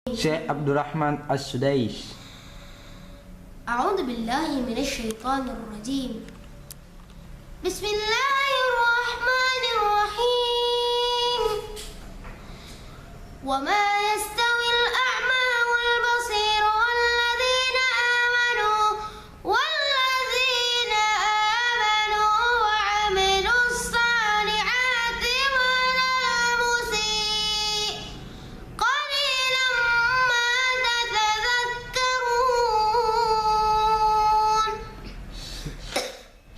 Syekh Abdurrahman As-Sudais. أعوذ بالله من الشيطان الرجيم. بسم الله الرحمن الرحيم. وما يستوي الأعمى والبصير والذين آمنوا وعملوا الصالحات ولا مسيء قليلا ما تتذكرون.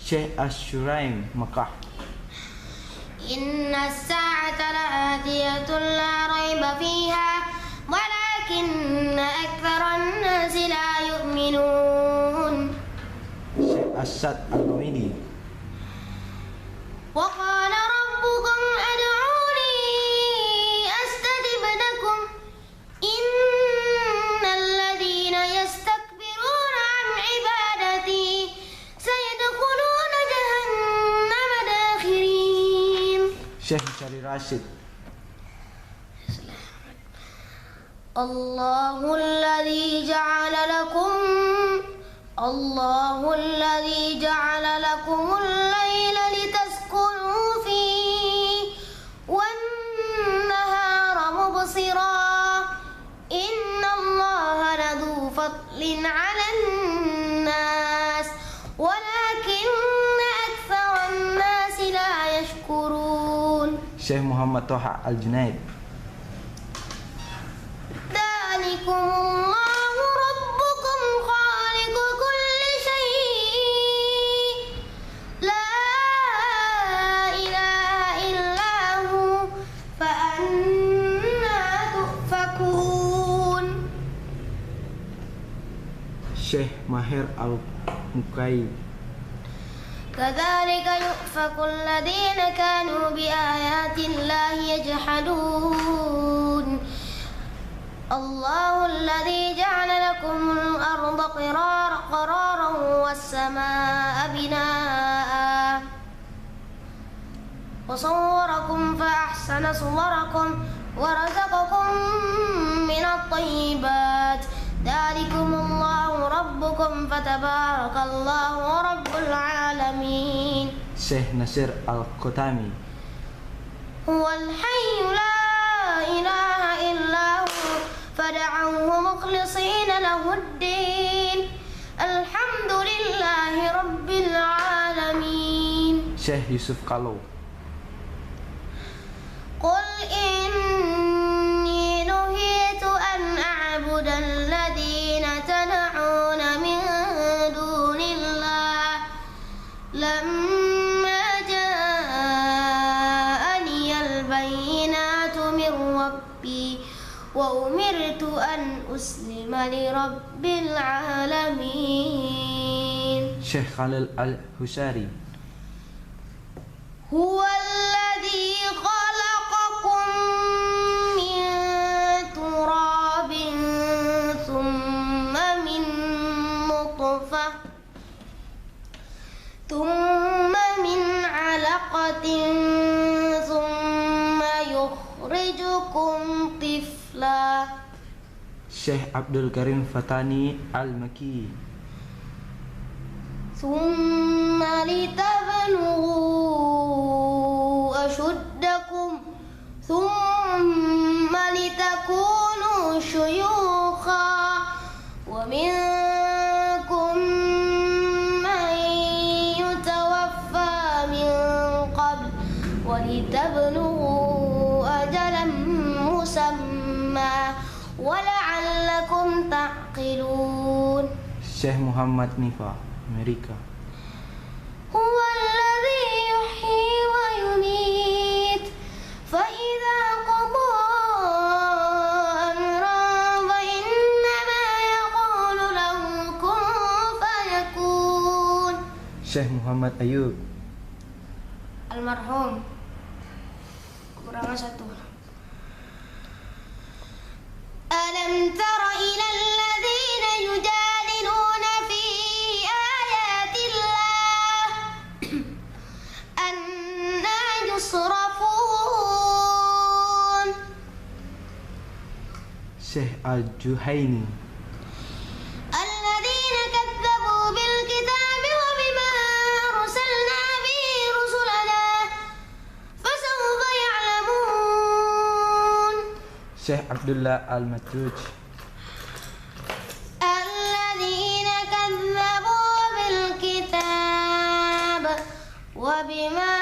Syekh Ash-Shuraim Mekah. إن الساعة لآتية لا ريب فيها ولكن أكثر الناس لا يؤمنون. Syekh Asad Al-Ghamidi. وقال ربكم ادعوني أستجب لكم إن الذين يستكبرون عن عبادتي سيدخلون جهنم داخرين. Syekh Syari Rashid. الله الذي جعل لكم الليل لتسكنوا فيه والنهار مبصرا إن الله لذو فضل على الناس ولكن أكثر الناس لا يشكرون. Syekh Muhammad Toha Al-Junaid. ذلكم الله ربكم خالق كل شيء لا إله إلا هو فأنا تؤفكون. Syekh Mahir Al-Mukai. كذلك يؤفك الذين كانوا بآيات الله يجحدون. الله الذي جعل لكم الأرض قرارا والسماء بناء وصوركم فأحسن صوركم ورزقكم من الطيبات ذلكم الله ربكم فتبارك الله رب العالمين. Syekh Nasir Al-Qutami. هو الحي لا إله إلا هو فدعوه مخلصين له الدين الحمد لله رب العالمين. Syekh Yusuf Kalo. قل إني نهيت أن أعبد الذين تدعون من دون الله لما جاءني البينات من ربي وأمرت أن أسلم لرب العالمين. Syekh Khalil Al-Husari. هو الذي خلقكم من تراب ثم من نطفة ثم من علقة ثم يخرجكم طفلا. Syekh Abdul Karim Fatani Al-Maki. ثم لتبلغوا أشدكم ثم لتكونوا شيوخا ومنكم من يتوفى من قبل ولتبلغوا أجلا مسمى ولعلكم تعقلون. Syekh Muhammad Nifa Amerika. هو الذي يحيي ويميت فإذا قضى أمرا فإنما يقول له كن فيكون. Syekh Muhammad Ayub. Almarhum kurangan satu. ألم تر إلى الذين يجادلون في آيات الله أنا يصرفون. الشيخ الجهيني. الذين كذبوا بالكتاب وبما أرسلنا به رسلنا فسوف يعلمون. الشيخ عبد الله المتروج. الذين كذبوا بالكتاب وبما